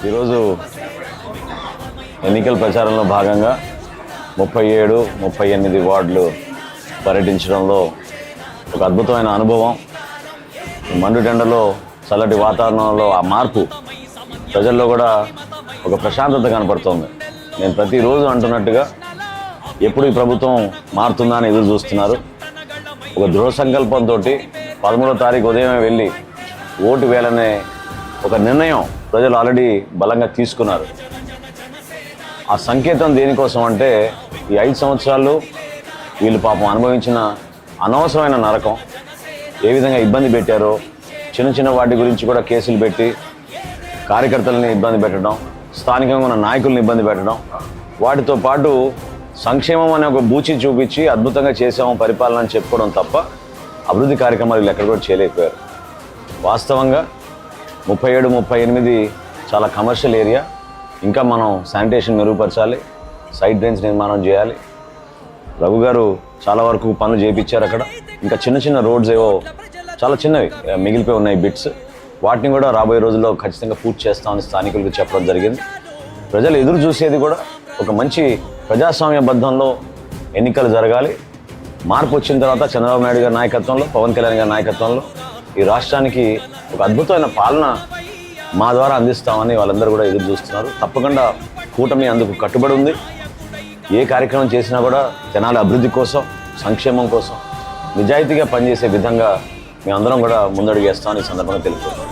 ఈరోజు ఎన్నికల ప్రచారంలో భాగంగా 37, 38 వార్డులు పర్యటించడంలో ఒక అద్భుతమైన అనుభవం. మండుటెండలో చల్లటి వాతావరణంలో ఆ మార్పు ప్రజల్లో కూడా ఒక ప్రశాంతత కనపడుతోంది. నేను ప్రతిరోజు అంటున్నట్టుగా ఎప్పుడు ఈ ప్రభుత్వం మారుతుందా అని ఎదురు చూస్తున్నారు. ఒక దృఢ సంకల్పంతో 13వ తారీఖు ఉదయమే వెళ్ళి ఓటు వేయాలనే ఒక నిర్ణయం ప్రజలు ఆల్రెడీ బలంగా తీసుకున్నారు. ఆ సంకేతం దేనికోసం అంటే ఈ 5 సంవత్సరాలు వీళ్ళు పాపం అనుభవించిన అనవసరమైన నరకం, ఏ విధంగా ఇబ్బంది పెట్టారో, చిన్న చిన్న వాటి గురించి కూడా కేసులు పెట్టి కార్యకర్తలని ఇబ్బంది పెట్టడం, స్థానికంగా ఉన్న నాయకులను ఇబ్బంది పెట్టడం, వాటితో పాటు సంక్షేమం అనే ఒక బూచి చూపించి అద్భుతంగా చేసాము పరిపాలన అని చెప్పుకోవడం తప్ప అభివృద్ధి కార్యక్రమాలు వీళ్ళు ఎక్కడ కూడా చేయలేకపోయారు. వాస్తవంగా 37, 38 చాలా కమర్షియల్ ఏరియా. ఇంకా మనం శానిటేషన్ మెరుగుపరచాలి, సైడ్ డ్రైన్స్ నిర్మాణం చేయాలి. రఘు గారు చాలా వరకు పనులు చేయించారు అక్కడ. ఇంకా చిన్న చిన్న రోడ్స్ ఏవో చాలా చిన్నవి మిగిలిపోయి ఉన్నాయి బిట్స్. వాటిని కూడా రాబోయే రోజుల్లో ఖచ్చితంగా పూర్తి చేస్తామని స్థానికులకు చెప్పడం జరిగింది. ప్రజలు ఎదురు చూసేది కూడా ఒక మంచి ప్రజాస్వామ్యబద్ధంలో ఎన్నికలు జరగాలి. మార్పు వచ్చిన తర్వాత చంద్రబాబు నాయుడు గారి నాయకత్వంలో, పవన్ కళ్యాణ్ గారి నాయకత్వంలో ఈ రాష్ట్రానికి ఒక అద్భుతమైన పాలన మా ద్వారా అందిస్తామని వాళ్ళందరూ కూడా ఎదురు చూస్తున్నారు. తప్పకుండా కూటమి అందుకు కట్టుబడి ఉంది. ఏ కార్యక్రమం చేసినా కూడా జనాల అభివృద్ధి కోసం, సంక్షేమం కోసం నిజాయితీగా పనిచేసే విధంగా మేమందరం కూడా ముందడుగు వేస్తామని ఈ సందర్భంగా తెలుపుతున్నాం.